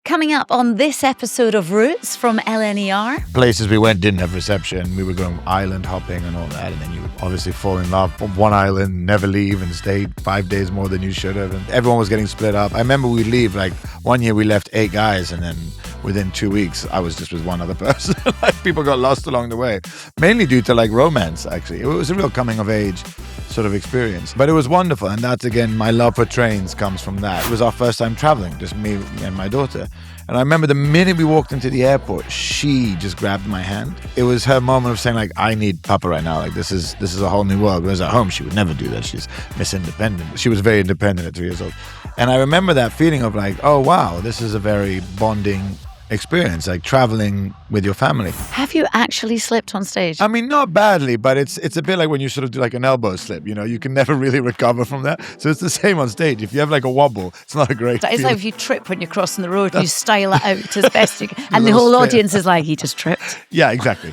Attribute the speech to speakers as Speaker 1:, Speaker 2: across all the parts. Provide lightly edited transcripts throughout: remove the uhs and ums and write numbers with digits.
Speaker 1: Coming up on this episode of Roots from LNER.
Speaker 2: Places we went didn't have reception. We were going island hopping and all that. And then you obviously fall in love on one island, never leave, and stay 5 days more than you should have. And everyone was getting split up. I remember we'd leave, like one year we left 8 guys, and then within 2 weeks, I was just with one other person. Like people got lost along the way, mainly due to like romance, actually. It was a real coming of age sort of experience. But it was wonderful. And that's, again, my love for trains comes from that. It was our first time traveling, just me and my daughter. And I remember the minute we walked into the airport, she just grabbed my hand. It was her moment of saying, like, I need Papa right now. Like, this is a whole new world. Whereas at home, she would never do that. She's Miss Independent. She was very independent at 3 years old. And I remember that feeling of like, oh, wow, this is a very bonding experience, like traveling with your family.
Speaker 1: Have you actually slipped on stage?
Speaker 2: I mean, not badly, but it's a bit like when you sort of do like an elbow slip, you know, you can never really recover from that. So it's the same on stage. If you have like a wobble, it's not a great
Speaker 1: It's
Speaker 2: feeling.
Speaker 1: like if you trip when you're crossing the road, you style it out as best you can. And the whole audience is like, he just tripped.
Speaker 2: Yeah, exactly.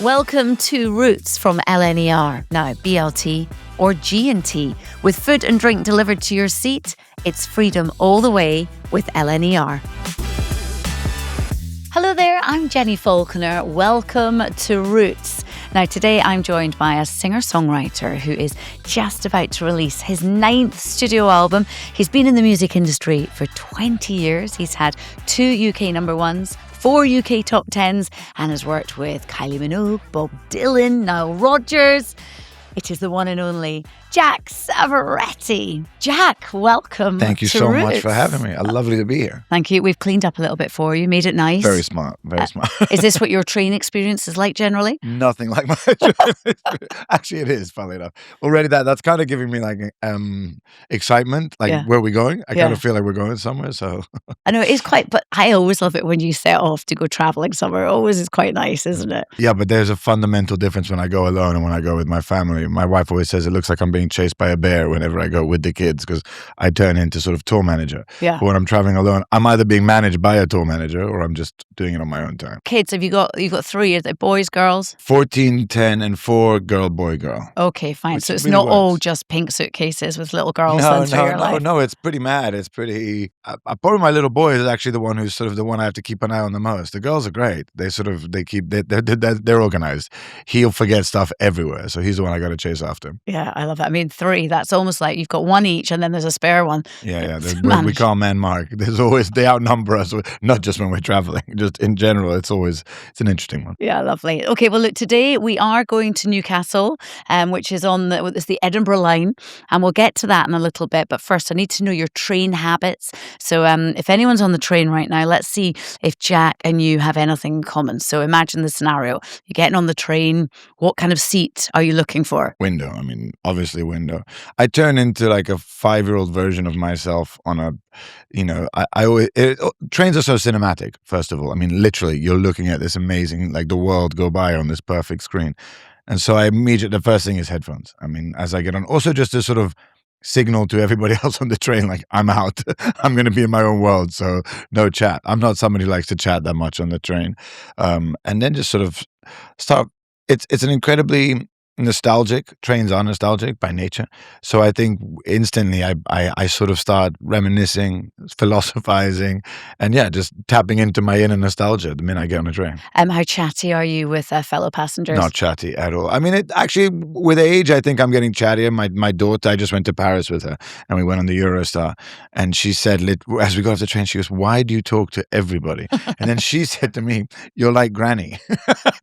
Speaker 1: Welcome to Roots from LNER, now BLT or G&T. With food and drink delivered to your seat, it's freedom all the way with LNER. Hello there, I'm Jenni Falconer. Welcome to Roots. Now today I'm joined by a singer-songwriter who is just about to release his 9th studio album. He's been in the music industry for 20 years. He's had 2 UK number ones, 4 UK top 10s, and has worked with Kylie Minogue, Bob Dylan, Nile Rodgers. It is the one and only Jack Savoretti. Jack, welcome.
Speaker 2: Thank you
Speaker 1: to
Speaker 2: so
Speaker 1: Roots.
Speaker 2: much for having me. Lovely to be here.
Speaker 1: Thank you. We've cleaned up a little bit for you, made it nice.
Speaker 2: Very smart, very smart.
Speaker 1: Is this what your train experience is like generally?
Speaker 2: Nothing like my Actually, it is, funnily enough. Already that's kind of giving me like excitement, like where are we going? I kind of feel like we're going somewhere, so.
Speaker 1: I know it is quite, but I always love it when you set off to go traveling somewhere. It always is quite nice, isn't it?
Speaker 2: Yeah, but there's a fundamental difference when I go alone and when I go with my family. My wife always says it looks like I'm being chased by a bear whenever I go with the kids because I turn into sort of tour manager.
Speaker 1: Yeah.
Speaker 2: But when I'm traveling alone, I'm either being managed by a tour manager or I'm just doing it on my own time.
Speaker 1: Kids, you've got 3, is it boys, girls?
Speaker 2: 14, 10, and 4 girl, boy, girl.
Speaker 1: Okay, fine.
Speaker 2: Which
Speaker 1: So it's
Speaker 2: really
Speaker 1: not all
Speaker 2: works.
Speaker 1: just pink suitcases with little girls through your life.
Speaker 2: No, it's pretty mad. It's pretty. Probably my little boy is actually the one who's sort of the one I have to keep an eye on the most. The girls are great. They're organized. He'll forget stuff everywhere, so he's the one I got to chase after.
Speaker 1: Yeah, I love that. I mean, 3, that's almost like you've got 1 each and then there's a spare one.
Speaker 2: Yeah. We can't man mark. There's always, they outnumber us, not just when we're traveling, just in general. It's an interesting one.
Speaker 1: Yeah, lovely. Okay, well, look, today we are going to Newcastle, which is it's the Edinburgh line, and we'll get to that in a little bit. But first, I need to know your train habits. So if anyone's on the train right now, let's see if Jack and you have anything in common. So imagine the scenario. You're getting on the train. What kind of seat are you looking for?
Speaker 2: Window. I mean, obviously window. I turn into like a 5-year-old version of myself on a, trains are so cinematic, first of all. I mean, literally, you're looking at this amazing, like the world go by on this perfect screen. And so the first thing is headphones. I mean, as I get on, also just to sort of signal to everybody else on the train, like I'm out, I'm going to be in my own world. So no chat. I'm not somebody who likes to chat that much on the train. And then just sort of start, it's an incredibly nostalgic, trains are nostalgic by nature. So I think instantly I sort of start reminiscing, philosophizing, and just tapping into my inner nostalgia the minute I get on a train.
Speaker 1: How chatty are you with fellow passengers?
Speaker 2: Not chatty at all. I mean, with age, I think I'm getting chattier. My daughter, I just went to Paris with her and we went on the Eurostar, and she said, as we got off the train, she goes, "Why do you talk to everybody?" And then she said to me, "You're like Granny."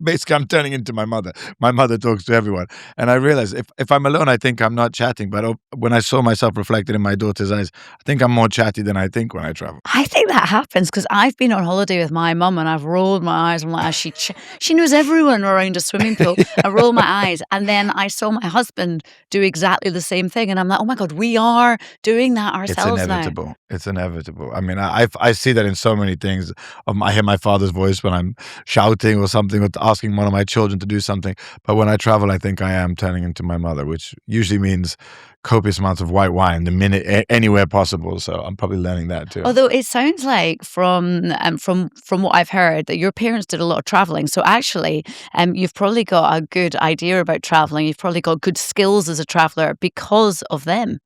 Speaker 2: Basically, I'm turning into my mother. My mother talks to everyone. And I realized if I'm alone, I think I'm not chatting. But when I saw myself reflected in my daughter's eyes, I think I'm more chatty than I think when I travel.
Speaker 1: I think that happens because I've been on holiday with my mum and I've rolled my eyes. I'm like, she knows everyone around a swimming pool. I roll my eyes. And then I saw my husband do exactly the same thing. And I'm like, oh my God, we are doing that ourselves
Speaker 2: It's inevitable.
Speaker 1: now.
Speaker 2: It's inevitable. I mean, I see that in so many things. I hear my father's voice when I'm shouting or something, or asking one of my children to do something. But when I travel, I think I am turning into my mother, which usually means copious amounts of white wine the minute anywhere possible. So I'm probably learning that too.
Speaker 1: Although it sounds like from what I've heard that your parents did a lot of traveling. So actually, you've probably got a good idea about traveling. You've probably got good skills as a traveler because of them.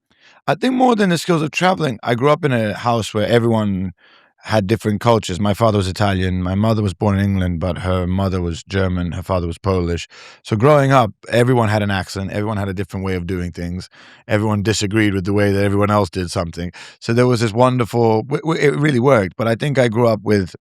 Speaker 2: I think more than the skills of traveling, I grew up in a house where everyone had different cultures. My father was Italian. My mother was born in England, but her mother was German. Her father was Polish. So growing up, everyone had an accent. Everyone had a different way of doing things. Everyone disagreed with the way that everyone else did something. So there was this wonderful, it really worked. But I think I grew up with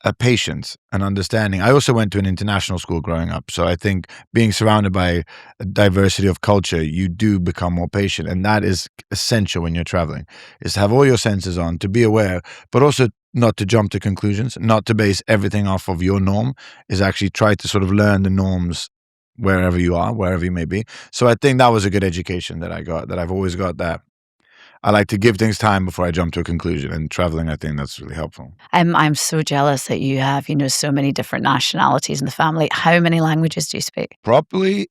Speaker 2: a patience and understanding. I also went to an international school growing up. So I think being surrounded by a diversity of culture, you do become more patient. And that is essential when you're traveling, is to have all your senses on, to be aware, but also not to jump to conclusions, not to base everything off of your norm, is actually try to sort of learn the norms wherever you are, wherever you may be. So I think that was a good education that I got, that I've always got that. I like to give things time before I jump to a conclusion. And traveling, I think that's really helpful.
Speaker 1: I'm so jealous that you have, so many different nationalities in the family. How many languages do you speak?
Speaker 2: Probably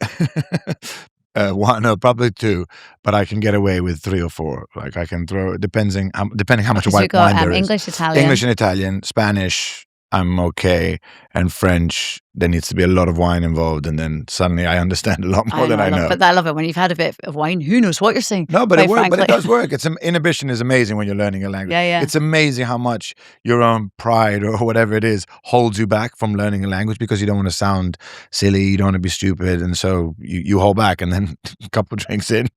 Speaker 2: one, no, probably two, but I can get away with three or four. Like I can throw, depending how much
Speaker 1: So
Speaker 2: white
Speaker 1: you've got
Speaker 2: wine there is.
Speaker 1: English, Italian.
Speaker 2: English and Italian, Spanish, I'm okay, and French. There needs to be a lot of wine involved, and then suddenly I understand a lot more than I know.
Speaker 1: But I love it when you've had a bit of wine. Who knows what you're saying?
Speaker 2: No, but it works. But
Speaker 1: frankly.
Speaker 2: it does work. Inhibition is amazing when you're learning a language.
Speaker 1: Yeah.
Speaker 2: It's amazing how much your own pride or whatever it is holds you back from learning a language because you don't want to sound silly, you don't want to be stupid, and so you hold back. And then a couple of drinks in,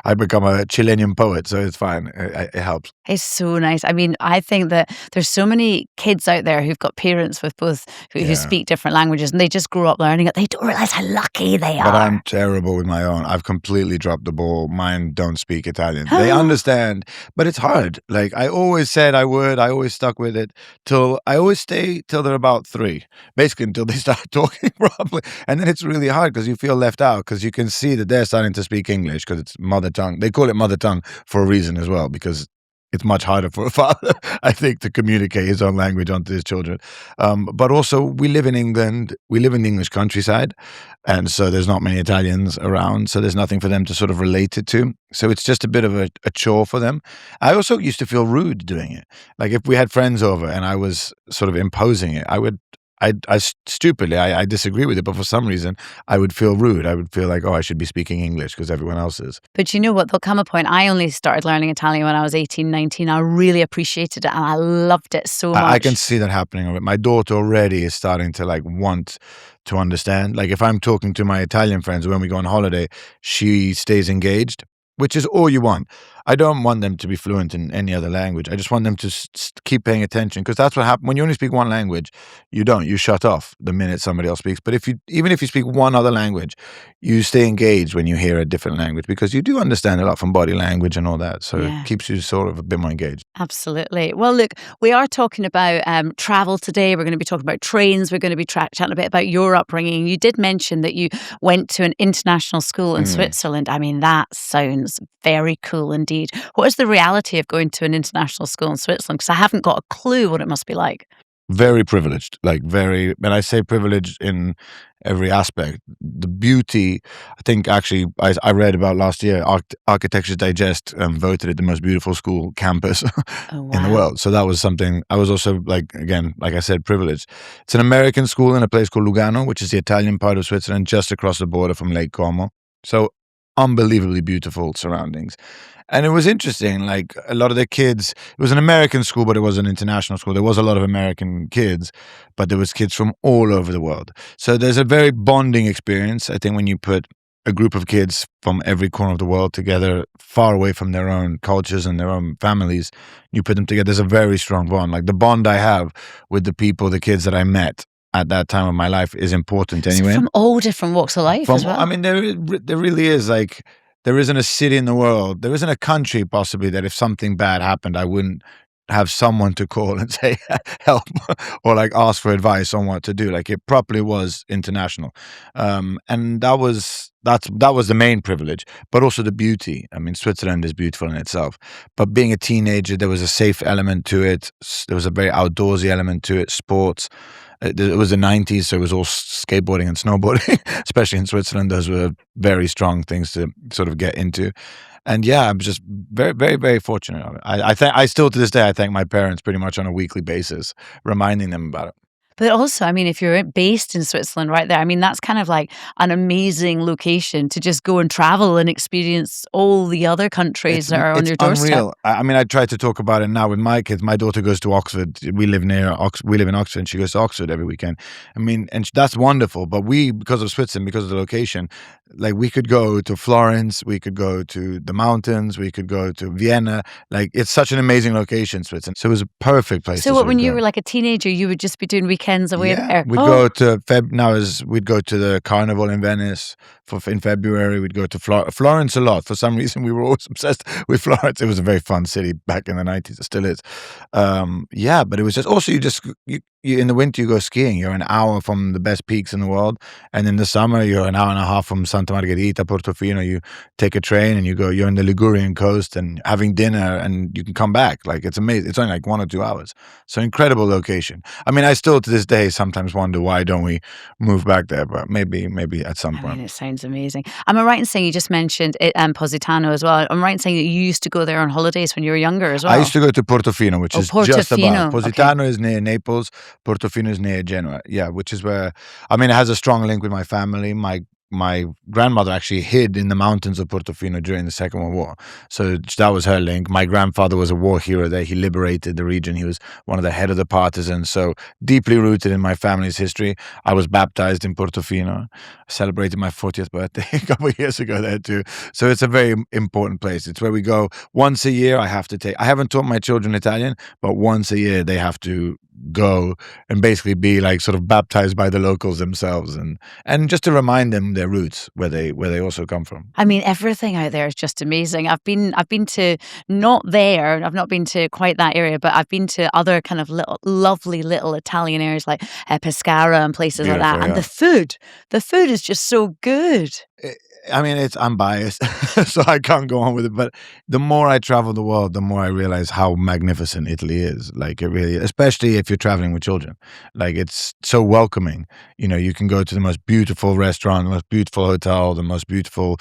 Speaker 2: I become a Chilean poet, so it's fine. It helps.
Speaker 1: It's so nice. I mean, I think that there's so many kids out there who've got parents with both who speak different languages, and they just grow up learning it. They don't realize how lucky they are.
Speaker 2: But I'm terrible with my own. I've completely dropped the ball. Mine don't speak Italian. They understand, but it's hard. Like I always said I would. I always stuck with it I always stay till they're about 3, basically until they start talking properly. And then it's really hard because you feel left out because you can see that they're starting to speak English because it's mother tongue. They call it mother tongue for a reason as well, because it's much harder for a father, I think, to communicate his own language onto his children. But also, we live in England. We live in the English countryside. And so there's not many Italians around. So there's nothing for them to sort of relate it to. So it's just a bit of a chore for them. I also used to feel rude doing it. Like if we had friends over and I was sort of imposing it, I stupidly, I disagree with it, but for some reason, I would feel rude. I would feel like, oh, I should be speaking English because everyone else is.
Speaker 1: But you know what? There'll come a point. I only started learning Italian when I was 18, 19. I really appreciated it and I loved it so much.
Speaker 2: I can see that happening. My daughter already is starting to want to understand. Like if I'm talking to my Italian friends when we go on holiday, she stays engaged, which is all you want. I don't want them to be fluent in any other language. I just want them to keep paying attention because that's what happens when you only speak one language. You shut off the minute somebody else speaks. But even if you speak one other language, you stay engaged when you hear a different language because you do understand a lot from body language and all that. So it keeps you sort of a bit more engaged.
Speaker 1: Absolutely. Well, look, we are talking about travel today. We're going to be talking about trains. We're going to be chatting a bit about your upbringing. You did mention that you went to an international school in Switzerland. I mean, that sounds very cool indeed. What is the reality of going to an international school in Switzerland? Because I haven't got a clue what it must be like.
Speaker 2: Very privileged, and I say privileged in every aspect. The beauty, I think actually, I read about last year, Architecture's Digest voted it the most beautiful school campus in the world. So that was something, I was also like I said, privileged. It's an American school in a place called Lugano, which is the Italian part of Switzerland, just across the border from Lake Como. So unbelievably beautiful surroundings. And it was interesting, like a lot of the kids, it was an American school, but it was an international school. There was a lot of American kids, but there was kids from all over the world. So there's a very bonding experience, I think, when you put a group of kids from every corner of the world together, far away from their own cultures and their own families, you put them together, there's a very strong bond. Like the bond I have with the kids that I met at that time of my life is important anyway.
Speaker 1: So from all different walks of life as well.
Speaker 2: I mean, there really is like, there isn't a city in the world, there isn't a country possibly that if something bad happened, I wouldn't have someone to call and say help or like ask for advice on what to do. Like it properly was international. And that was the main privilege, but also the beauty. I mean, Switzerland is beautiful in itself, but being a teenager, there was a safe element to it. There was a very outdoorsy element to it, sports. It was the 90s, so it was all skateboarding and snowboarding, especially in Switzerland. Those were very strong things to sort of get into. And yeah, I'm just very, very, very fortunate. I still to this day, I thank my parents pretty much on a weekly basis, reminding them about it.
Speaker 1: But also, I mean, if you're based in Switzerland right there, I mean, that's kind of like an amazing location to just go and travel and experience all the other countries that are on
Speaker 2: It's
Speaker 1: your doorstep.
Speaker 2: unreal. I mean, I try to talk about it now with my kids. My daughter goes to Oxford. We live in Oxford, and she goes to Oxford every weekend. I mean, and that's wonderful. But we, because of Switzerland, because of the location, like we could go to Florence, we could go to the mountains, we could go to Vienna. Like it's such an amazing location, Switzerland. So it was a perfect place.
Speaker 1: So
Speaker 2: to
Speaker 1: what,
Speaker 2: sort of
Speaker 1: when you
Speaker 2: go.
Speaker 1: were like a teenager, you would just be doing weekends away there?
Speaker 2: We'd go to we'd go to the carnival in Venice in February. We'd go to Florence a lot. For some reason, we were always obsessed with Florence. It was a very fun city back in the 90s. It still is. But it was just also you in the winter you go skiing. You're an hour from the best peaks in the world, and in the summer you're an hour and a half from Santa Margherita, Portofino. You take a train and you're in the Ligurian coast and having dinner, and you can come back. Like it's amazing. It's only like 1 or 2 hours. So incredible location. I mean, I still to this day sometimes wonder why don't we move back there, but maybe at some
Speaker 1: I
Speaker 2: point.
Speaker 1: mean, it sounds amazing. Am I right in saying you just mentioned it, Positano as well? I'm right in saying that you used to go there on holidays when you were younger as well?
Speaker 2: I used to go to Portofino, which is just above.
Speaker 1: Portofino,
Speaker 2: Positano is near Naples. Portofino is near Genoa. Yeah, which is where, I mean, it has a strong link with my family. My grandmother actually hid in the mountains of Portofino during the Second World War. So that was her link. My grandfather was a war hero there. He liberated the region. He was one of the head of the partisans. So deeply rooted in my family's history. I was baptized in Portofino. I celebrated my 40th birthday a couple of years ago there too. So it's a very important place. It's where we go once a year. I haven't taught my children Italian, but once a year they have to go and basically be like sort of baptized by the locals themselves and just to remind them their roots, where they also come from.
Speaker 1: I mean, everything out there is just amazing. I've been to, not there, I've not been to quite that area, but I've been to other kind of lovely little Italian areas like Pescara and places like that. And the food is just so good.
Speaker 2: I mean, I'm biased, so I can't go on with it. But the more I travel the world, the more I realize how magnificent Italy is. Like it really, especially if you're traveling with children. Like it's so welcoming. You know, you can go to the most beautiful restaurant, the most beautiful hotel, the most beautiful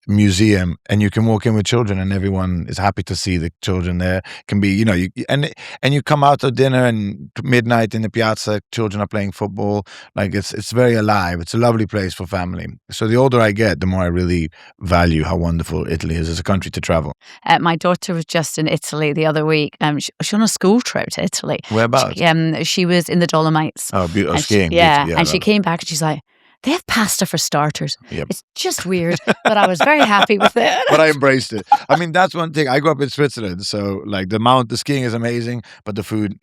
Speaker 2: museum, and you can walk in with children, and everyone is happy to see the children there. It can be, and you come out to dinner and midnight in the piazza, children are playing football. Like it's very alive. It's a lovely place for family. So the older I get, the more I really value how wonderful Italy is as a country to travel.
Speaker 1: My daughter was just in Italy the other week. She's on a school trip to Italy.
Speaker 2: Whereabouts?
Speaker 1: She was in the Dolomites.
Speaker 2: Oh, beautiful skiing.
Speaker 1: And she came back and she's like, they have pasta for starters.
Speaker 2: Yep.
Speaker 1: It's just weird, but I was very happy with it.
Speaker 2: But I embraced it. I mean, that's one thing. I grew up in Switzerland, so like the skiing is amazing, but the food,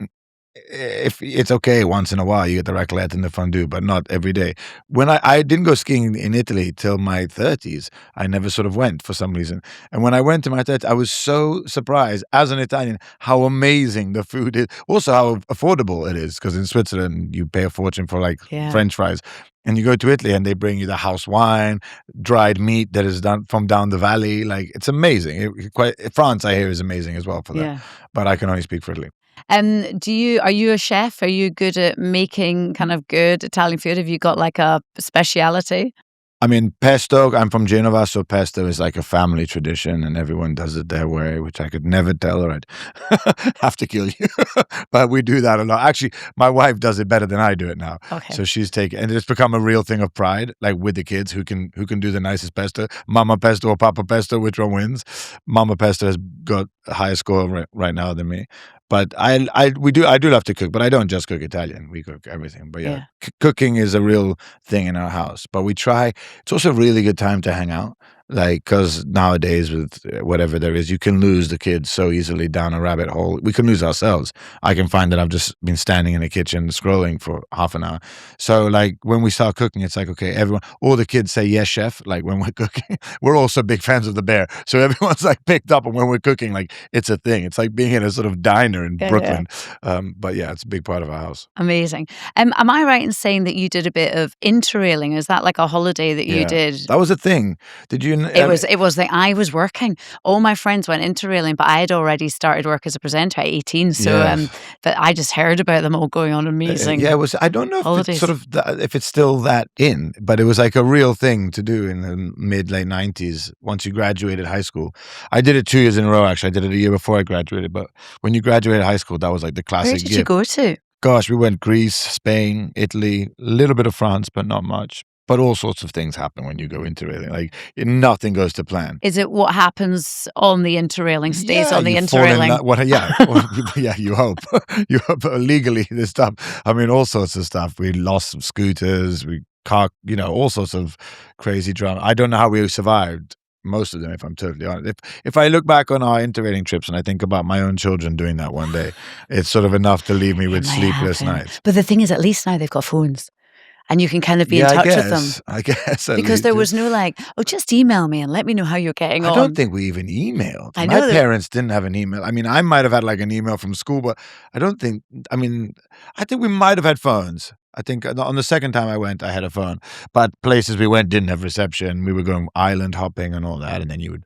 Speaker 2: if it's okay once in a while, you get the raclette and the fondue, but not every day. When I didn't go skiing in Italy till my 30s, I never sort of went for some reason. And when I went to my 30s, I was so surprised as an Italian how amazing the food is. Also how affordable it is, because in Switzerland you pay a fortune for like French fries. And you go to Italy and they bring you the house wine, dried meat that is done from down the valley. Like it's amazing. France, I hear, is amazing as well for that. Yeah. But I can only speak for Italy.
Speaker 1: Are you a chef? Are you good at making kind of good Italian food? Have you got like a speciality?
Speaker 2: I mean, pesto, I'm from Genova, so pesto is like a family tradition and everyone does it their way, which I could never tell her I'd have to kill you. But we do that a lot. Actually, my wife does it better than I do it now.
Speaker 1: Okay.
Speaker 2: So she's and it's become a real thing of pride, like with the kids who can do the nicest pesto. Mama pesto or Papa pesto, which one wins? Mama pesto has got a higher score right now than me. But I do love to cook, but I don't just cook Italian. We cook everything. But yeah. Cooking is a real thing in our house. But we try. It's also a really good time to hang out. Like, because nowadays with whatever there is, you can lose the kids so easily down a rabbit hole. We can lose ourselves. I can find that I've just been standing in the kitchen scrolling for half an hour. So like when we start cooking, it's like, okay, all the kids say, yes, chef. Like when we're cooking, we're also big fans of the bear. So everyone's like picked up on when we're cooking, like it's a thing. It's like being in a sort of diner in Brooklyn. Yeah. But yeah, it's a big part of our house.
Speaker 1: Amazing. Am I right in saying that you did a bit of interrailing? Is that like a holiday that you did?
Speaker 2: That was a thing. Did you?
Speaker 1: It was like I was working. All my friends went interrailing, but I had already started work as a presenter at 18. So, but I just heard about them all going on amazing.
Speaker 2: It was. I don't know if it's sort of if it's still that in, but it was like a real thing to do in the late 90s. Once you graduated high school, I did it 2 years in a row. Actually, I did it a year before I graduated. But when you graduated high school, that was like the classic.
Speaker 1: Where did you go to?
Speaker 2: Gosh, we went Greece, Spain, Italy, a little bit of France, but not much. But all sorts of things happen when you go interrailing. Like nothing goes to plan.
Speaker 1: Is it what happens on the interrailing stays on the
Speaker 2: you fall in
Speaker 1: interrailing?
Speaker 2: love. Yeah, you hope. You hope legally this stuff. I mean, all sorts of stuff. We lost some scooters, all sorts of crazy drama. I don't know how we survived most of them, if I'm totally honest. If I look back on our interrailing trips and I think about my own children doing that one day, it's sort of enough to leave me with sleepless nights.
Speaker 1: But the thing is, at least now they've got phones. And you can kind of be in touch with them.
Speaker 2: I guess.
Speaker 1: Because there was no just email me and let me know how you're getting on.
Speaker 2: I don't think we even emailed.
Speaker 1: My
Speaker 2: parents didn't have an email. I mean, I might have had like an email from school, but I think we might have had phones. I think on the second time I went, I had a phone. But places we went didn't have reception. We were going island hopping and all that. And then you would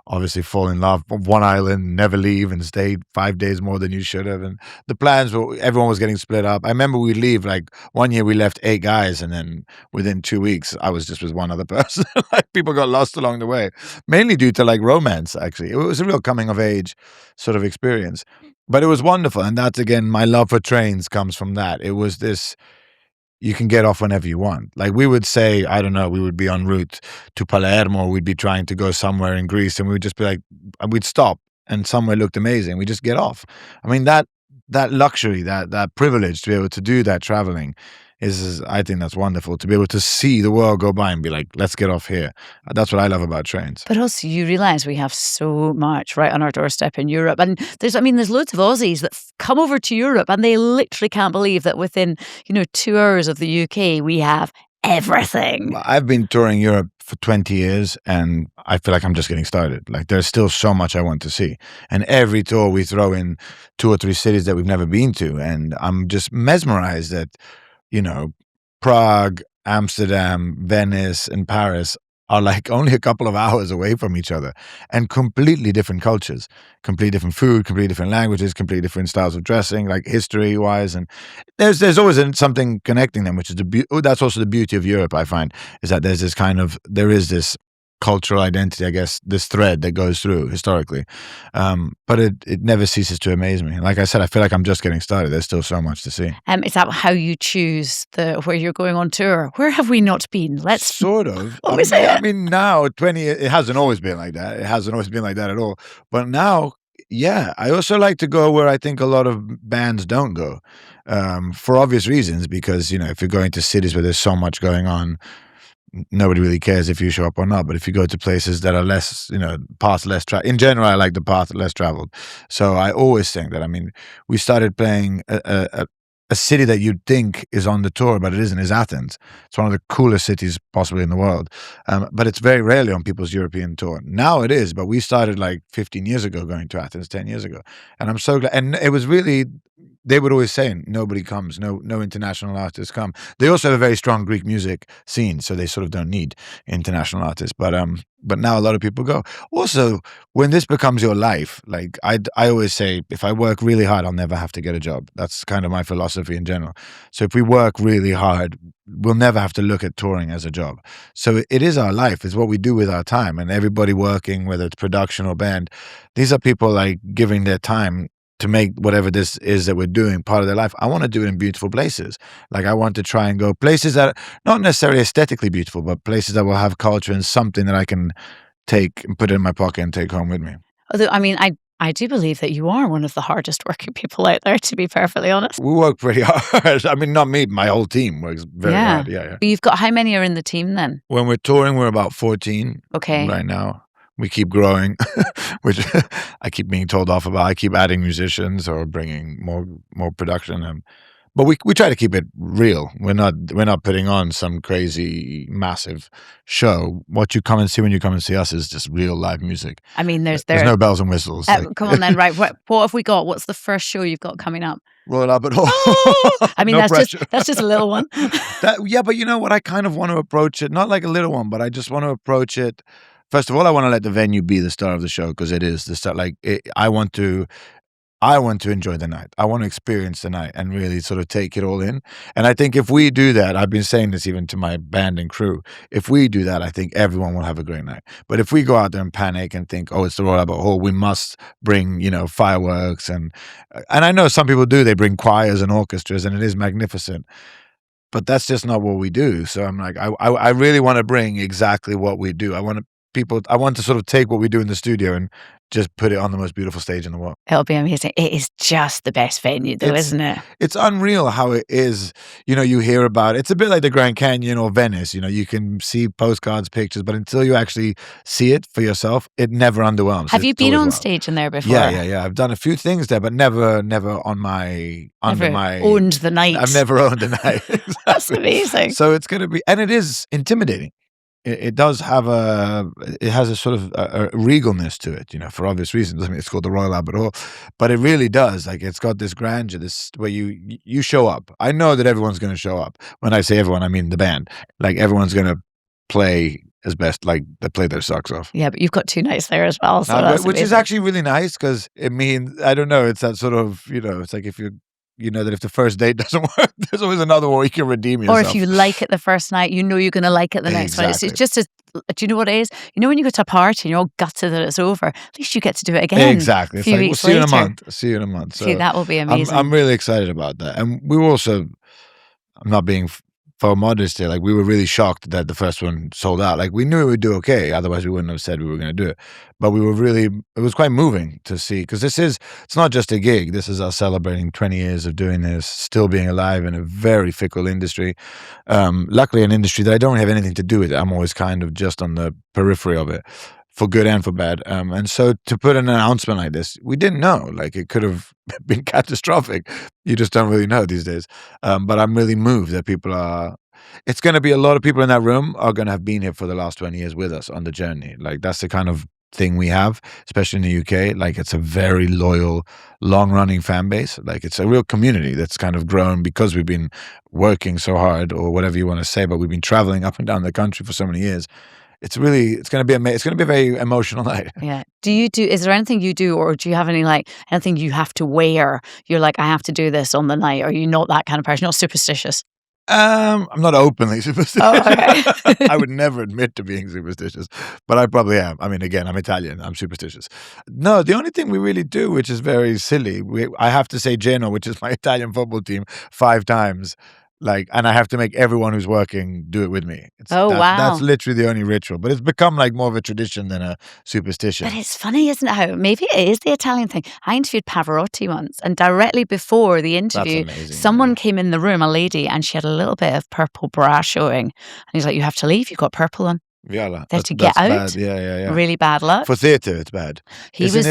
Speaker 2: obviously fall in love on one island, never leave, and stay 5 days more than you should have. And the plans were, everyone was getting split up. I remember we'd leave, like one year we left 8 guys, and then within 2 weeks, I was just with one other person. Like people got lost along the way, mainly due to like romance, actually. It was a real coming of age sort of experience. But it was wonderful. And that's, again, my love for trains comes from that. It was this, you can get off whenever you want. Like we would say, I don't know, we would be en route to Palermo, we'd be trying to go somewhere in Greece, and we would just be like, we'd stop and somewhere looked amazing. We just get off. I mean, that luxury, that privilege to be able to do that traveling is, I think that's wonderful, to be able to see the world go by and be like, let's get off here. That's what I love about trains.
Speaker 1: But also you realise we have so much right on our doorstep in Europe. And there's loads of Aussies that come over to Europe and they literally can't believe that within, 2 hours of the UK, we have everything.
Speaker 2: I've been touring Europe for 20 years and I feel like I'm just getting started. Like there's still so much I want to see. And every tour we throw in 2 or 3 cities that we've never been to. And I'm just mesmerized that, Prague, Amsterdam, Venice, and Paris are like only a couple of hours away from each other and completely different cultures, completely different food, completely different languages, completely different styles of dressing, like history-wise. And there's always something connecting them, which is that's also the beauty of Europe, I find, is that there is this cultural identity, I guess, this thread that goes through historically. But it never ceases to amaze me. Like I said, I feel like I'm just getting started. There's still so much to see.
Speaker 1: Is that how you choose where you're going on tour? Where have we not been?
Speaker 2: Sort of.
Speaker 1: I
Speaker 2: mean, now, it hasn't always been like that. It hasn't always been like that at all. But now, yeah, I also like to go where I think a lot of bands don't go, for obvious reasons, because, if you're going to cities where there's so much going on, nobody really cares if you show up or not. But if you go to places that are less, paths less traveled, in general, I like the path less traveled. So I always think that, we started playing a city that you'd think is on the tour, but it isn't, is Athens. It's one of the coolest cities possibly in the world. But it's very rarely on people's European tour. Now it is, but we started like 15 years ago going to Athens, 10 years ago. And I'm so glad. And it was really, they would always say nobody comes, no international artists come. They also have a very strong Greek music scene, so they sort of don't need international artists. But now a lot of people go. Also, when this becomes your life, like I always say, if I work really hard, I'll never have to get a job. That's kind of my philosophy in general. So if we work really hard, we'll never have to look at touring as a job. So it is our life. It's what we do with our time. And everybody working, whether it's production or band, these are people like giving their time to make whatever this is that we're doing part of their life. I want to do it in beautiful places. Like I want to try and go places that are not necessarily aesthetically beautiful, but places that will have culture and something that I can take and put it in my pocket and take home with me.
Speaker 1: Although, I do believe that you are one of the hardest working people out there, to be perfectly honest.
Speaker 2: We work pretty hard. Not me, my whole team works very hard. Yeah.
Speaker 1: You've got, how many are in the team then?
Speaker 2: When we're touring, we're about 14
Speaker 1: okay.
Speaker 2: right now. We keep growing, which I keep being told off about. I keep adding musicians or bringing more production. But we try to keep it real. We're not putting on some crazy massive show. What you come and see when you come and see us is just real live music.
Speaker 1: There's
Speaker 2: no bells and whistles.
Speaker 1: Come on then, right? What have we got? What's the first show you've got coming up?
Speaker 2: Roll it up at all.
Speaker 1: No that's just a little one.
Speaker 2: But you know what? I kind of want to approach it, not like a little one, but I just want to approach it. First of all, I want to let the venue be the star of the show, because it is the star. I want to I want to enjoy the night. I want to experience the night and really sort of take it all in. And I think if we do that, I've been saying this even to my band and crew, if we do that, I think everyone will have a great night. But if we go out there and panic and think, oh, it's the Royal Albert Hall, we must bring, fireworks. And I know some people do, they bring choirs and orchestras, and it is magnificent. But that's just not what we do. So I'm like, I really want to bring exactly what we do. I want to sort of take what we do in the studio and just put it on the most beautiful stage in the world.
Speaker 1: It'll be amazing. It is just the best venue though, isn't it?
Speaker 2: It's unreal how it is. You hear about it. It's a bit like the Grand Canyon or Venice. You can see postcards, pictures, but until you actually see it for yourself, it never underwhelms.
Speaker 1: Have you been on stage in there before?
Speaker 2: Yeah. I've done a few things there, but never on my
Speaker 1: owned the night.
Speaker 2: I've never owned the night. Exactly.
Speaker 1: That's amazing.
Speaker 2: So it's going to be, and it is intimidating. It does have it has a sort of a regalness to it, for obvious reasons. I mean, it's called the Royal Albert Hall, but it really does. Like, it's got this grandeur, this where you show up. I know that everyone's going to show up. When I say everyone, I mean the band. Like, everyone's going to play as best, like, they play their socks off.
Speaker 1: Yeah, but you've got 2 nights there as well, so that's
Speaker 2: which
Speaker 1: amazing.
Speaker 2: is actually really nice because it means, I don't know, it's that sort of, it's like if you that if the first date doesn't work, there's always another one where you can redeem yourself.
Speaker 1: Or if you like it the first night, you're going to like it the next one. It's just do you know what it is? When you go to a party and you're all gutted that it's over, at least you get to do it again.
Speaker 2: Exactly. It's like, we'll see you in a month. See you in a month. So
Speaker 1: see, that will be amazing.
Speaker 2: I'm really excited about that. And we were also, I'm not being faux modest here, like, we were really shocked that the first one sold out. Like, we knew it would do okay, otherwise we wouldn't have said we were going to do it. But it was quite moving to see, because it's not just a gig. This is us celebrating 20 years of doing this, still being alive in a very fickle industry. Luckily, an industry that I don't have anything to do with it. I'm always kind of just on the periphery of it, for good and for bad. And so to put an announcement like this, we didn't know. Like, it could have been catastrophic. You just don't really know these days. But I'm really moved that it's going to be a lot of people in that room are going to have been here for the last 20 years with us on the journey. Like, that's the kind of thing we have, especially in the UK. Like, it's a very loyal, long-running fan base. Like, it's a real community that's kind of grown because we've been working so hard, or whatever you want to say, but we've been traveling up and down the country for so many years. It's going to be amazing. It's going to be a very emotional night.
Speaker 1: Yeah. Is there anything you do, or do you have anything you have to wear? You're like, I have to do this on the night. Are you not that kind of person? Not superstitious?
Speaker 2: I'm not openly superstitious.
Speaker 1: Oh, okay.
Speaker 2: I would never admit to being superstitious, but I probably am. I mean, again, I'm Italian. I'm superstitious. No, the only thing we really do, which is very silly, I have to say Genoa, which is my Italian football team, 5 times. Like, and I have to make everyone who's working do it with me.
Speaker 1: Wow.
Speaker 2: That's literally the only ritual. But it's become like more of a tradition than a superstition.
Speaker 1: But it's funny, isn't it, how maybe it is the Italian thing. I interviewed Pavarotti once, and directly before the interview, someone came in the room, a lady, and she had a little bit of purple bra showing. And he's like, you have to leave, you've got purple on.
Speaker 2: Viola.
Speaker 1: They have to get out.
Speaker 2: Bad. Yeah.
Speaker 1: Really bad luck.
Speaker 2: For theater, it's bad.
Speaker 1: He was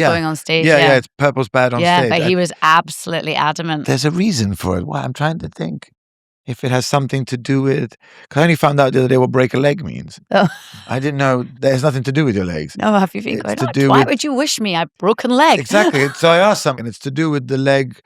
Speaker 1: going on stage.
Speaker 2: Yeah, it's purple's bad on stage.
Speaker 1: Yeah, but he was absolutely adamant.
Speaker 2: There's a reason for it. Well, I'm trying to think if it has something to do with, because I only found out the other day what break a leg means.
Speaker 1: Oh.
Speaker 2: I didn't know there's nothing to do with your legs.
Speaker 1: No, have you been going on? Why would you wish me a broken leg?
Speaker 2: Exactly. So I asked something. It's to do with the leg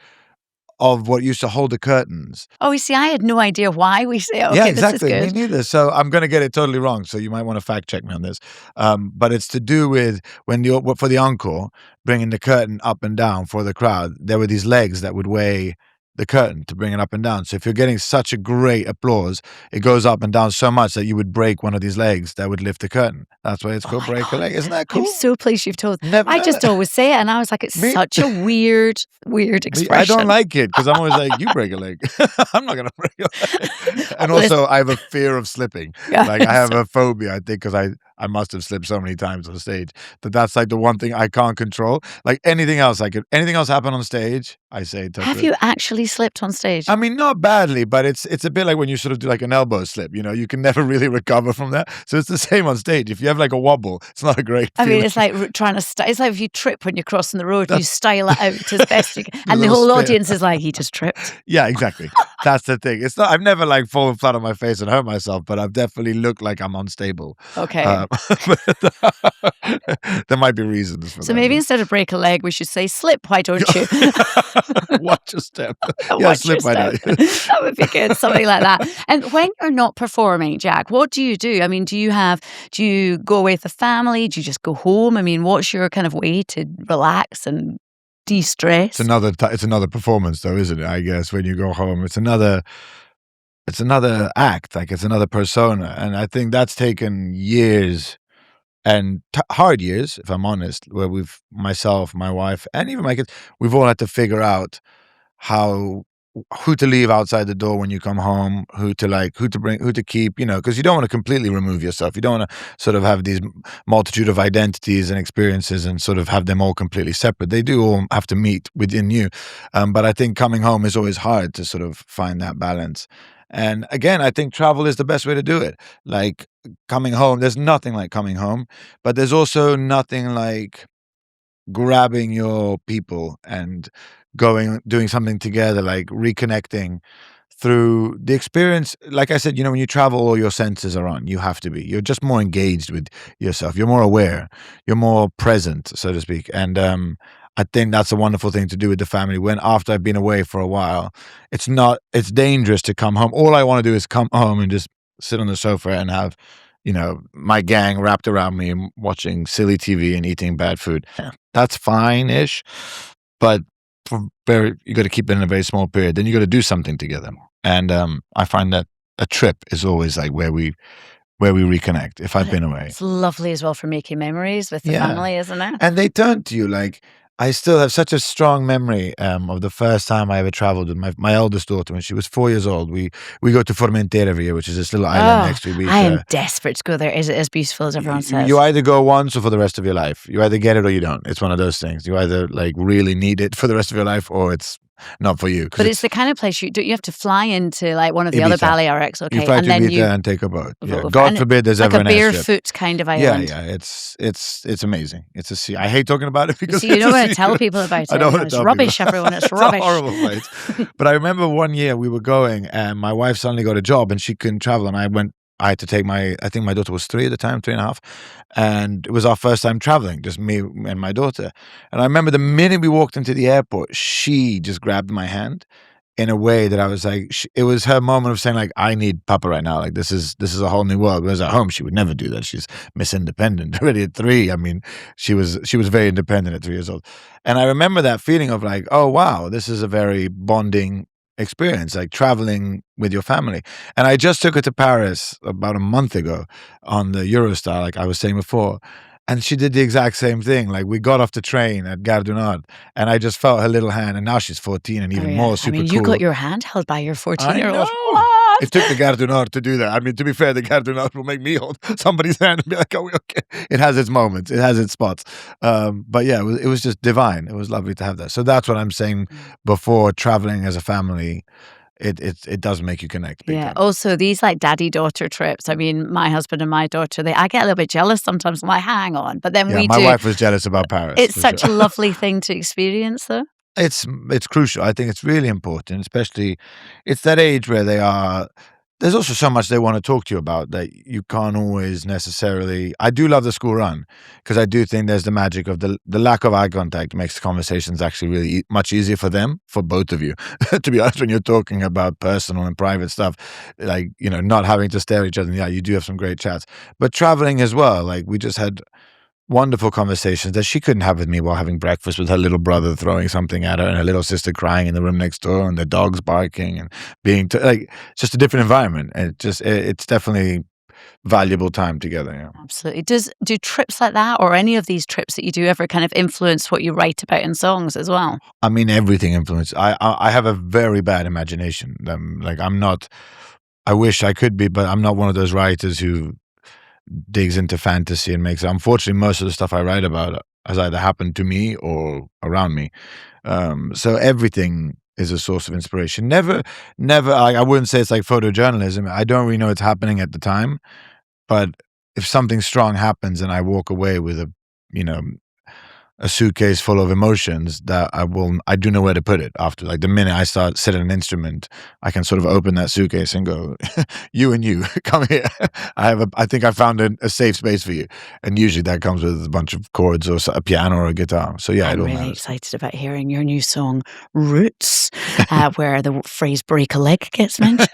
Speaker 2: of what used to hold the curtains.
Speaker 1: Oh, you see, I had no idea why we say, okay,
Speaker 2: yeah, exactly.
Speaker 1: This is good.
Speaker 2: Me neither. So I'm going to get it totally wrong. So you might want to fact check me on this. But it's to do with for the encore, bringing the curtain up and down for the crowd, there were these legs that would weigh the curtain to bring it up and down. So if you're getting such a great applause, it goes up and down so much that you would break one of these legs that would lift the curtain. That's why it's called break a leg. Isn't that cool?
Speaker 1: I'm so pleased you've told. I just always say it, and I was like, it's such a weird expression.
Speaker 2: I don't like it because I'm always like, you break a leg. I'm not going to break a leg. And also, I have a fear of slipping.
Speaker 1: Yeah,
Speaker 2: like, I have a phobia, I think, because I must have slipped so many times on stage that's like the one thing I can't control. Like, anything else happen on stage, I say.
Speaker 1: Have you actually slipped on stage?
Speaker 2: I mean, not badly, but it's a bit like when you sort of do like an elbow slip. You can never really recover from that. So it's the same on stage. If you have like a wobble, it's not a great feeling.
Speaker 1: I mean, it's like trying to. It's like if you trip when you're crossing the road, you style it out as best you can, and the whole audience is like, he just tripped.
Speaker 2: Yeah, exactly. That's the thing. It's not. I've never like fallen flat on my face and hurt myself, but I've definitely looked like I'm unstable.
Speaker 1: Okay.
Speaker 2: There might be reasons for that.
Speaker 1: So maybe instead of break a leg, we should say slip. Why don't you?
Speaker 2: Watch your step.
Speaker 1: Slip. Why not? That would be good. Something like that. And when you're not performing, Jack, what do you do? I mean, do you go away with the family? Do you just go home? I mean, what's your kind of way to relax and de-stress.
Speaker 2: It's another performance, though, isn't it? I guess when you go home, it's another act, like it's another persona, and I think that's taken years and hard years, if I'm honest, where myself, my wife, and even my kids, we've all had to figure out who to leave outside the door when you come home, who to bring, who to keep, because you don't want to completely remove yourself. You don't want to sort of have these multitude of identities and experiences and sort of have them all completely separate. They do all have to meet within you. But I think coming home is always hard to sort of find that balance. And again, I think travel is the best way to do it. Like coming home, there's nothing like coming home, but there's also nothing like grabbing your people and doing something together, like reconnecting through the experience. Like I said, when you travel, all your senses are on. You have to be. You're just more engaged with yourself. You're more aware. You're more present, so to speak. And I think that's a wonderful thing to do with the family. When after I've been away for a while, it's dangerous to come home. All I want to do is come home and just sit on the sofa and have my gang wrapped around me and watching silly TV and eating bad food. That's fine-ish, but you got to keep it in a very small period. Then you got to do something together. And I find that a trip is always like where we reconnect if I've been away.
Speaker 1: It's lovely as well for making memories with the family, isn't it?
Speaker 2: And they turn to you like, I still have such a strong memory of the first time I ever traveled with my eldest daughter when she was 4 years old. We go to Formentera every year, which is this little island next to Ibiza.
Speaker 1: I am desperate to go there. Is it as beautiful as everyone says?
Speaker 2: You either go once or for the rest of your life. You either get it or you don't. It's one of those things. You either like really need it for the rest of your life or it's not for you.
Speaker 1: But it's the kind of place you have to fly into like one of the other Balearics, okay?
Speaker 2: You fly to Ibiza and take a boat. Yeah. God forbid there's ever an airstrip.
Speaker 1: Like a barefoot kind of island.
Speaker 2: Yeah. It's amazing. It's a sea. I hate talking about it because
Speaker 1: you don't want to tell people about it.
Speaker 2: I don't want to
Speaker 1: It's
Speaker 2: tell
Speaker 1: rubbish,
Speaker 2: people.
Speaker 1: everyone. It's rubbish.
Speaker 2: It's a horrible place. But I remember one year we were going and my wife suddenly got a job and she couldn't travel, and I had to take I think my daughter was 3 at the time, 3.5. And it was our first time traveling, just me and my daughter. And I remember the minute we walked into the airport, she just grabbed my hand in a way that I was like, it was her moment of saying like, I need Papa right now. Like this is a whole new world. Whereas at home, she would never do that. She's Miss Independent already at 3. I mean, she was very independent at 3 years old. And I remember that feeling of like, oh wow, this is a very bonding experience, like traveling with your family. And I just took her to Paris about a month ago on the Eurostar, like I was saying before. And she did the exact same thing. Like we got off the train at Gare du Nord and I just felt her little hand, and now she's 14 and even more super cool.
Speaker 1: You got your hand held by your 14-year-old.
Speaker 2: It took the Gare du Nord to do that. I mean, to be fair, the Gare du Nord will make me hold somebody's hand and be like, oh, okay. It has its moments. It has its spots. But yeah, it was just divine. It was lovely to have that. So that's what I'm saying before traveling as a family. It does make you connect.
Speaker 1: Yeah. Also, these like daddy-daughter trips. I mean, my husband and my daughter, I get a little bit jealous sometimes. I'm like, hang on. But then
Speaker 2: my wife was jealous about Paris.
Speaker 1: It's such a lovely thing to experience, though.
Speaker 2: It's crucial. I think it's really important, especially it's that age where there's also so much they want to talk to you about that you can't always necessarily. I do love the school run because I do think there's the magic of the lack of eye contact makes conversations actually really much easier for them, for both of you. To be honest, when you're talking about personal and private stuff, like, not having to stare at each other. Yeah, you do have some great chats, but traveling as well. Like we just had wonderful conversations that she couldn't have with me while having breakfast with her little brother throwing something at her and her little sister crying in the room next door and the dogs barking and being like just a different environment. And it's definitely valuable time together. Yeah.
Speaker 1: Absolutely. Do trips like that or any of these trips that you do ever kind of influence what you write about in songs as well?
Speaker 2: I mean, everything influences. I have a very bad imagination. Like I wish I could be, but I'm not one of those writers who digs into fantasy and makes it. Unfortunately, most of the stuff I write about has either happened to me or around me. So everything is a source of inspiration. Never. I wouldn't say it's like photojournalism. I don't really know what's happening at the time, but if something strong happens and I walk away with a suitcase full of emotions that I do know where to put it after. Like the minute I start sitting an instrument, I can sort of open that suitcase and go, you and you, come here. I think I found a safe space for you. And usually that comes with a bunch of chords or a piano or a guitar. So yeah,
Speaker 1: I'm really excited about hearing your new song, Roots, where the phrase break a leg gets mentioned.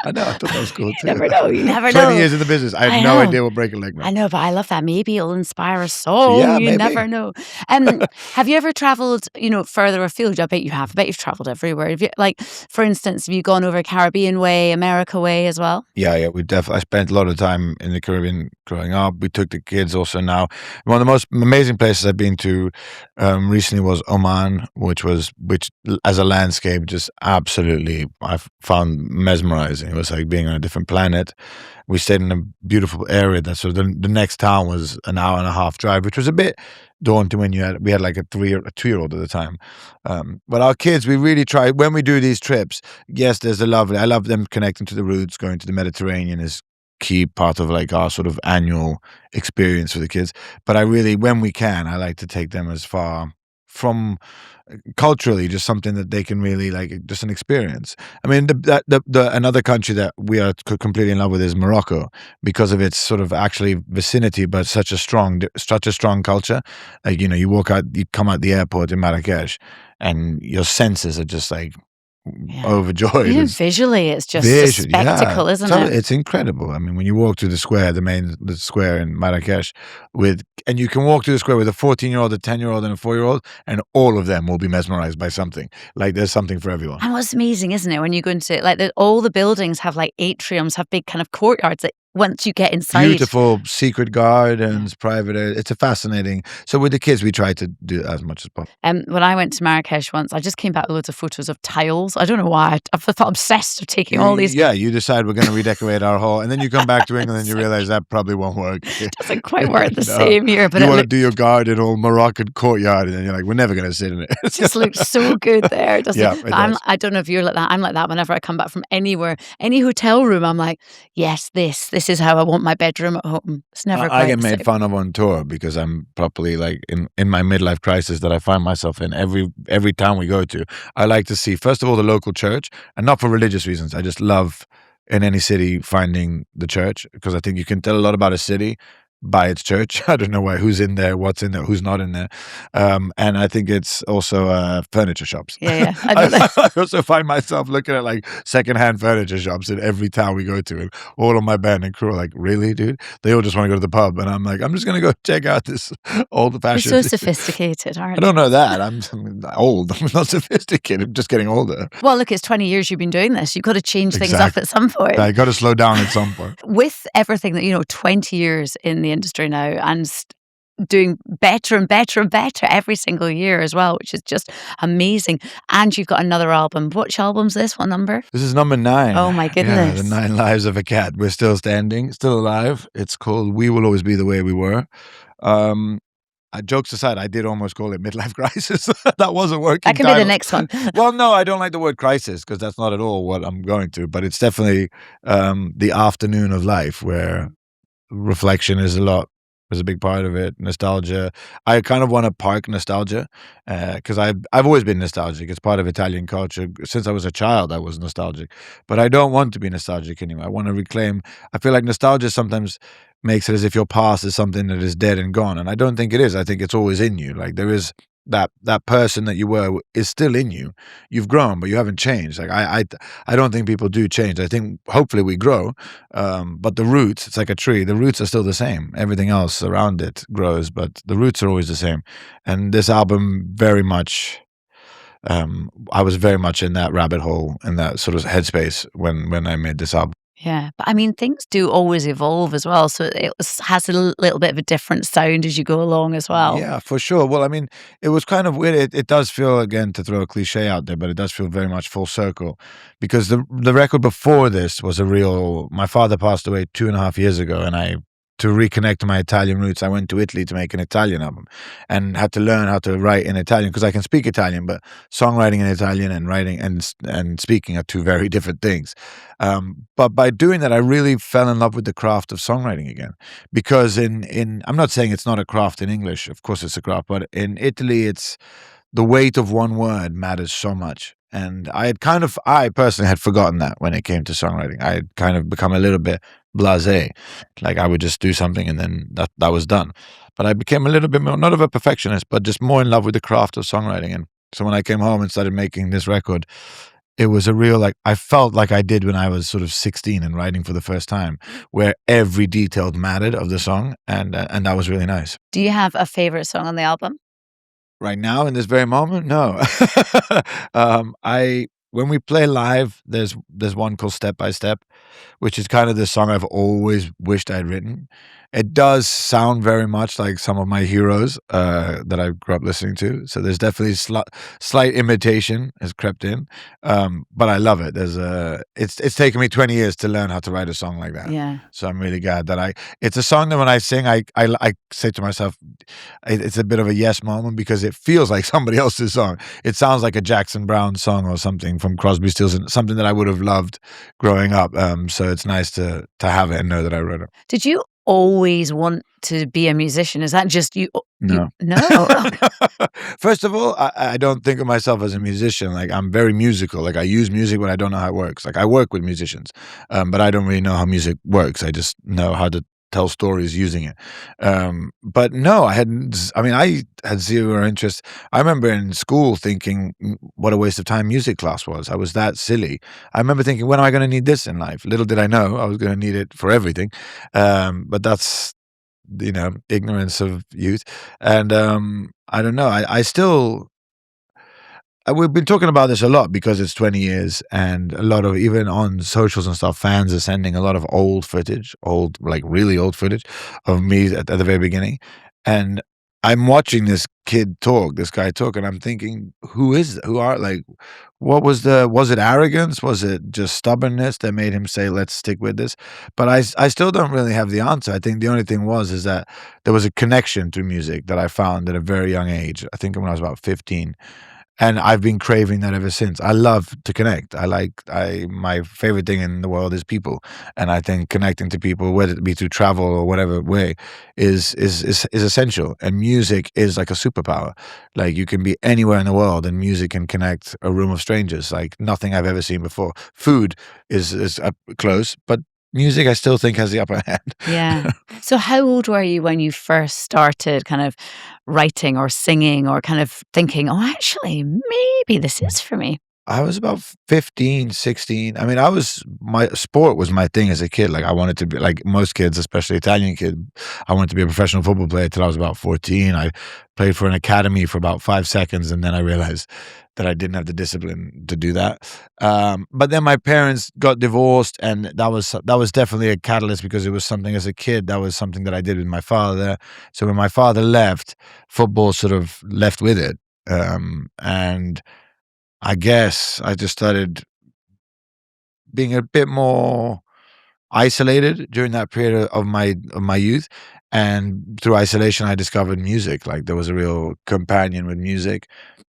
Speaker 2: I know. I thought that was cool too.
Speaker 1: Never know. You never
Speaker 2: 20
Speaker 1: know.
Speaker 2: years in the business. I
Speaker 1: I
Speaker 2: had no
Speaker 1: know.
Speaker 2: idea what break a leg meant.
Speaker 1: I know, but I love that. Maybe it'll inspire a song.
Speaker 2: Yeah,
Speaker 1: You
Speaker 2: maybe.
Speaker 1: never know. Have you ever travelled, further afield? I bet you have. I bet you've travelled everywhere. Have you, like, for instance, have you gone over Caribbean way, America way as well?
Speaker 2: Yeah. We definitely. I spent a lot of time in the Caribbean growing up. We took the kids also now. One of the most amazing places I've been to recently was Oman, which as a landscape just absolutely I found mesmerizing. It was like being on a different planet. We stayed in a beautiful area. That so the next town was an hour and a half drive, which was a bit daunting when we had like a 2-year-old at the time. But our kids, we really try when we do these trips. Yes, I love them connecting to the roots. Going to the Mediterranean is key part of like our sort of annual experience for the kids. But when we can, I like to take them as far from culturally, just something that they can really like, just an experience. I mean, the another country that we are completely in love with is Morocco because of its sort of actually vicinity, but such a strong culture. Like you come out the airport in Marrakesh, and your senses are just like overjoyed.
Speaker 1: Even visually, it's just a spectacle, isn't it?
Speaker 2: It's incredible. I mean, when you walk through the square, the square in Marrakesh, and you can walk through the square with a 14-year-old, a 10-year-old, and a 4-year-old, and all of them will be mesmerized by something. Like there's something for everyone.
Speaker 1: And what's amazing, isn't it, when you go into all the buildings have like atriums, have big kind of courtyards that once you get inside.
Speaker 2: Beautiful secret gardens, private areas. It's a fascinating. So with the kids, we try to do as much as possible.
Speaker 1: When I went to Marrakesh once, I just came back with loads of photos of tiles. I don't know why. I felt obsessed with taking all these.
Speaker 2: Yeah, you decide we're going to redecorate our hall, and then you come back to England and you realize that probably won't work.
Speaker 1: It doesn't quite work the same here. But
Speaker 2: you want to do your garden, all Moroccan courtyard, and then you're like, we're never going to sit in it.
Speaker 1: It just looks so good there, doesn't
Speaker 2: Yeah,
Speaker 1: it? I don't know if you're like that. I'm like that whenever I come back from anywhere, any hotel room, I'm like, yes, this is how I want my bedroom at home. It's never quite
Speaker 2: I get
Speaker 1: the
Speaker 2: made
Speaker 1: same.
Speaker 2: fun of on tour because I'm properly like in my midlife crisis that I find myself in every town we go to. I like to see, first of all, the local church, and not for religious reasons. I just love in any city finding the church because I think you can tell a lot about a city by its church. I don't know who's in there, what's in there, who's not in there. And I think it's also furniture shops.
Speaker 1: Yeah.
Speaker 2: I also find myself looking at like secondhand furniture shops in every town we go to. And all of my band and crew are like, really, dude? They all just want to go to the pub. And I'm like, I'm just going to go check out this old-fashioned.
Speaker 1: You're so sophisticated, aren't you?
Speaker 2: I don't know that. I'm old. I'm not sophisticated. I'm just getting older.
Speaker 1: Well, look, it's 20 years you've been doing this. You've got to change things up
Speaker 2: Exactly.
Speaker 1: at some point.
Speaker 2: I got to slow down at some point.
Speaker 1: With everything that, 20 years in the industry now and doing better and better and better every single year as well, which is just amazing. And you've got another album. Which album's this? What number?
Speaker 2: This is number 9.
Speaker 1: Oh my goodness.
Speaker 2: Yeah, the 9 Lives of a Cat. We're still standing, still alive. It's called We Will Always Be the Way We Were. Jokes aside, I did almost call it midlife crisis. That wasn't working.
Speaker 1: That could be the next one.
Speaker 2: Well, no, I don't like the word crisis because that's not at all what I'm going to. But it's definitely the afternoon of life where reflection is a big part of it. Nostalgia. I kind of want to park nostalgia because I've always been nostalgic. It's part of Italian culture. Since I was a child, I was nostalgic. But I don't want to be nostalgic anymore. I want to reclaim. I feel like nostalgia sometimes makes it as if your past is something that is dead and gone. And I don't think it is. I think it's always in you. Like there is that person that you were is still in you. You've grown, but you haven't changed. Like I don't think people do change. I think hopefully we grow, but the roots, it's like a tree. The roots are still the same. Everything else around it grows, but the roots are always the same. And this album very much, I was very much in that rabbit hole, in that sort of headspace when I made this album.
Speaker 1: Yeah, but I mean, things do always evolve as well. So it has a little bit of a different sound as you go along as well.
Speaker 2: Yeah, for sure. Well, I mean, it was kind of weird. It does feel, again, to throw a cliche out there, but it does feel very much full circle because the record before this was my father passed away 2.5 years ago, and to reconnect to my Italian roots, I went to Italy to make an Italian album and had to learn how to write in Italian because I can speak Italian, but songwriting in Italian and writing and speaking are two very different things. But by doing that, I really fell in love with the craft of songwriting again because I'm not saying it's not a craft in English. Of course it's a craft, but in Italy, it's the weight of one word matters so much. And I personally had forgotten that when it came to songwriting. I had kind of become a little bit blasé. Like I would just do something and then that was done. But I became a little bit more, not of a perfectionist, but just more in love with the craft of songwriting. And so when I came home and started making this record, it was a real, like, I felt like I did when I was sort of 16 and writing for the first time, where every detail mattered of the song, and that was really nice.
Speaker 1: Do you have a favorite song on the album?
Speaker 2: Right now, in this very moment, no. I When we play live, there's one called Step by Step, which is kind of the song I've always wished I'd written. It does sound very much like some of my heroes that I grew up listening to. So there's definitely slight imitation has crept in, but I love it. It's taken me 20 years to learn how to write a song like that.
Speaker 1: Yeah.
Speaker 2: So I'm really glad that it's a song that when I sing, I say to myself, it's a bit of a yes moment because it feels like somebody else's song. It sounds like a Jackson Browne song or something from Crosby, Stills, and something that I would have loved growing up. So it's nice to have it and know that I wrote it.
Speaker 1: Did you always want to be a musician? Is that just you?
Speaker 2: No.
Speaker 1: No.
Speaker 2: First of all, I don't think of myself as a musician. Like, I'm very musical. Like, I use music, but I don't know how it works. Like, I work with musicians, but I don't really know how music works. I just know how to tell stories using it. But no, I had zero interest. I remember in school thinking what a waste of time music class was. I was that silly. I remember thinking, when am I going to need this in life? Little did I know I was going to need it for everything. But that's, ignorance of youth. And I don't know. We've been talking about this a lot because it's 20 years, and a lot of, even on socials and stuff, fans are sending a lot of old footage, like really old footage of me at the very beginning. And I'm watching this guy talk, and I'm thinking, was it arrogance? Was it just stubbornness that made him say, let's stick with this? But I still don't really have the answer. I think the only thing is that there was a connection to music that I found at a very young age. I think when I was about 15. And I've been craving that ever since. I love to connect. My favorite thing in the world is people. And I think connecting to people, whether it be through travel or whatever way, is essential. And music is like a superpower. Like, you can be anywhere in the world and music can connect a room of strangers like nothing I've ever seen before. Food is up close, but music, I still think, has the upper hand.
Speaker 1: Yeah. So how old were you when you first started kind of writing or singing or kind of thinking, oh, actually, maybe this is for me?
Speaker 2: I was about 15, 16. I mean, my sport was my thing as a kid. Like, I wanted to be, like most kids, especially Italian kid, I wanted to be a professional football player till I was about 14. I played for an academy for about 5 seconds, and then I realized that I didn't have the discipline to do that. But then my parents got divorced, and that was definitely a catalyst because it was something as a kid, that was something that I did with my father. So when my father left, football sort of left with it. And I guess I just started being a bit more isolated during that period of my youth, and through isolation, I discovered music. Like, there was a real companion with music,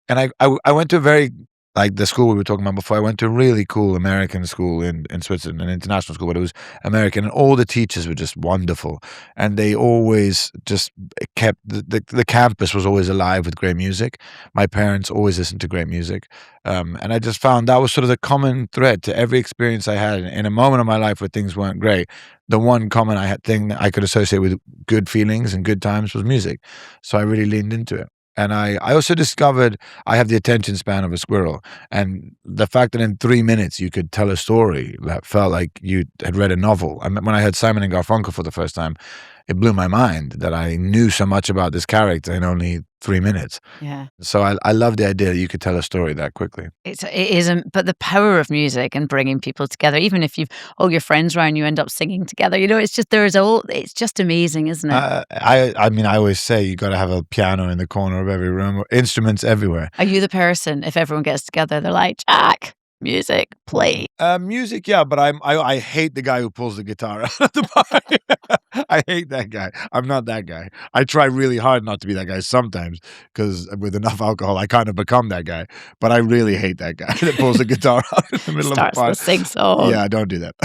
Speaker 2: and I went to a very, like the school we were talking about before. I went to a really cool American school in Switzerland, an international school, but it was American, and all the teachers were just wonderful, and they always just kept the campus was always alive with great music. My parents always listened to great music, and I just found that was sort of the common thread to every experience I had in a moment of my life where things weren't great. The one common thing that I could associate with good feelings and good times was music, so I really leaned into it. And I also discovered I have the attention span of a squirrel. And the fact that in 3 minutes you could tell a story that felt like you had read a novel. When I heard Simon and Garfunkel for the first time, it blew my mind that I knew so much about this character in only 3 minutes.
Speaker 1: Yeah.
Speaker 2: So I love the idea that you could tell a story that quickly.
Speaker 1: It isn't, but the power of music and bringing people together, even if you've all your friends around, you end up singing together. It's just it's just amazing, isn't it?
Speaker 2: I mean, I always say you got to have a piano in the corner of every room, or instruments everywhere.
Speaker 1: Are you the person, if everyone gets together, they're like, Jack, music, play?
Speaker 2: Music, yeah, but I hate the guy who pulls the guitar out of the party. I hate that guy. I'm not that guy. I try really hard not to be that guy sometimes, because with enough alcohol, I kind of become that guy. But I really hate that guy that pulls the guitar out in the middle of the party.
Speaker 1: Starts to sing song.
Speaker 2: Yeah, don't do that.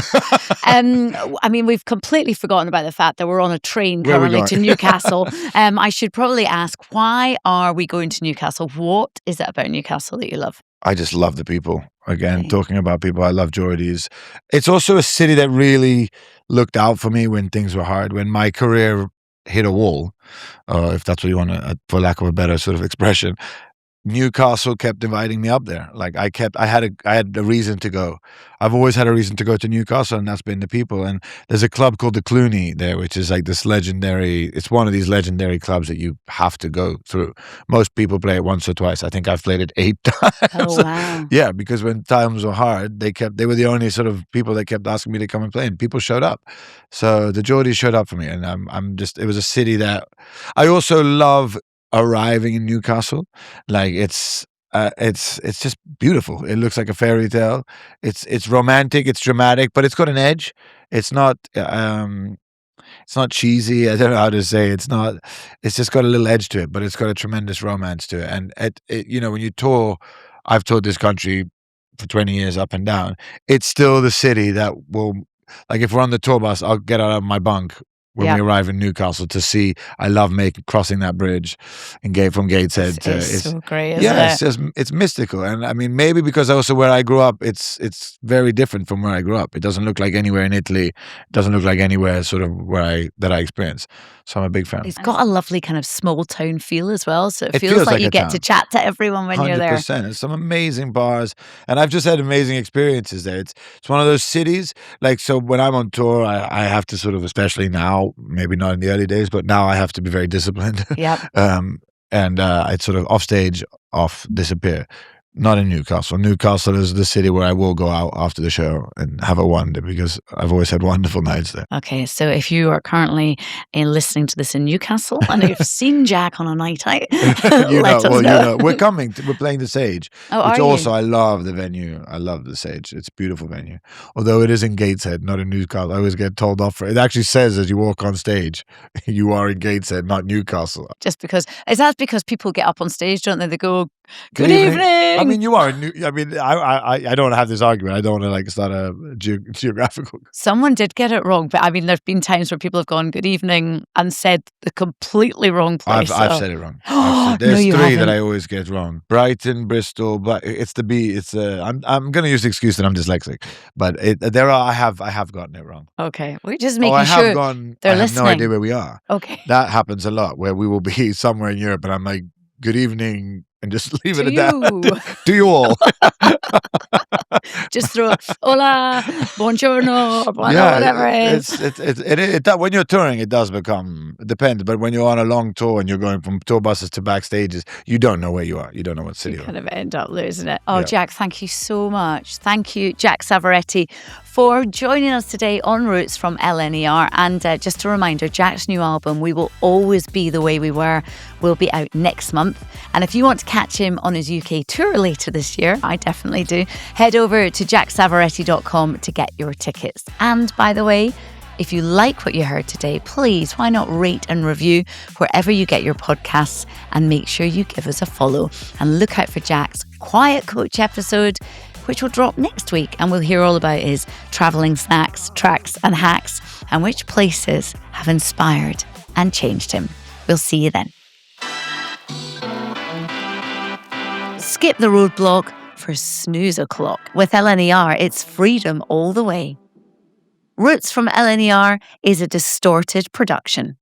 Speaker 1: I mean, we've completely forgotten about the fact that we're on a train currently to Newcastle. I should probably ask, why are we going to Newcastle? What is it about Newcastle that you love?
Speaker 2: I just love the people. Again, okay. Talking about people, I love Geordies. It's also a city that really looked out for me when things were hard, when my career hit a wall, if that's what you want to, for lack of a better sort of expression. Newcastle kept inviting me up there. Like I had a reason to go. I've always had a reason to go to Newcastle, and that's been the people. And there's a club called the Clooney there, which is like this legendary. It's one of these legendary clubs that you have to go through. Most people play it once or twice. I think I've played it 8 times.
Speaker 1: Oh wow!
Speaker 2: Yeah, because when times were hard, they were the only sort of people that kept asking me to come and play, and people showed up. So the Geordies showed up for me, and I'm just. It was a city that I also love arriving in Newcastle. Like it's just beautiful. It looks like a fairy tale. It's romantic, it's dramatic, but it's got an edge. It's not cheesy. I don't know how to say it's not. It's just got a little edge to it, but it's got a tremendous romance to it. And when you tour, I've toured this country for 20 years up and down. It's still the city that will, like, if we're on the tour bus, I'll get out of my bunk when we arrive in Newcastle to see. I love crossing that bridge and from Gateshead.
Speaker 1: It's so great, isn't it?
Speaker 2: It's mystical. And I mean, maybe because also where I grew up, it's very different from where I grew up. It doesn't look like anywhere in Italy. It doesn't look like anywhere sort of that I experienced. So I'm a big fan.
Speaker 1: It's got a lovely kind of small town feel as well. So it feels like you get to chat to everyone when you're there.
Speaker 2: 100%. There's some amazing bars, and I've just had amazing experiences there. It's one of those cities. Like, so when I'm on tour, I have to sort of, especially now, maybe not in the early days, but now I have to be very disciplined.
Speaker 1: Yep.
Speaker 2: And I'd sort of disappear. Not in Newcastle. Newcastle is the city where I will go out after the show and have a wander, because I've always had wonderful nights there.
Speaker 1: Okay, so if you are currently listening to this in Newcastle and you've seen Jack on a night out, let us know.
Speaker 2: We're coming. We're playing the Sage.
Speaker 1: Oh,
Speaker 2: which
Speaker 1: are
Speaker 2: also,
Speaker 1: you?
Speaker 2: I love the venue. I love the Sage. It's a beautiful venue. Although it is in Gateshead, not in Newcastle. I always get told off for it. It actually says as you walk on stage, you are in Gateshead, not Newcastle.
Speaker 1: Just because, is that because people get up on stage, don't they? They go, "Good evening."
Speaker 2: I mean, you are. I mean, I don't want to have this argument. I don't want to like start a geographical.
Speaker 1: Someone did get it wrong, but I mean, there's been times where people have gone "good evening" and said the completely wrong place.
Speaker 2: I've said it wrong. There's
Speaker 1: No, you
Speaker 2: three that
Speaker 1: haven't.
Speaker 2: I always get wrong: Brighton, Bristol. But it's the B. It's I'm going to use the excuse that I'm dyslexic, but I have gotten it wrong.
Speaker 1: Okay, we're just making
Speaker 2: I have
Speaker 1: sure
Speaker 2: gone.
Speaker 1: they're
Speaker 2: I have
Speaker 1: listening.
Speaker 2: no idea where we are.
Speaker 1: Okay.
Speaker 2: That happens a lot, where we will be somewhere in Europe, and I'm like, "Good evening," and just leave it
Speaker 1: To
Speaker 2: at that.
Speaker 1: you.
Speaker 2: To you all.
Speaker 1: Just throw "hola," "buongiorno," or whatever it is.
Speaker 2: When you're touring, it does become, it depends. But when you're on a long tour and you're going from tour buses to backstages, you don't know where you are. You don't know what city
Speaker 1: You
Speaker 2: you're
Speaker 1: kind
Speaker 2: in.
Speaker 1: of end up losing it. Oh,
Speaker 2: Yeah.
Speaker 1: Jack, thank you so much. Thank you, Jack Savoretti, for joining us today on Roots from LNER. And just a reminder, Jack's new album, We Will Always Be the Way We Were, will be out next month. And if you want to catch him on his UK tour later this year, I definitely do, head over to jacksavoretti.com to get your tickets. And by the way, if you like what you heard today, please, why not rate and review wherever you get your podcasts, and make sure you give us a follow. And look out for Jack's Quiet Coach episode, which will drop next week, and we'll hear all about his travelling snacks, tracks and hacks, and which places have inspired and changed him. We'll see you then. Skip the roadblock for snooze o'clock. With LNER, it's freedom all the way. Roots from LNER is a Distorted production.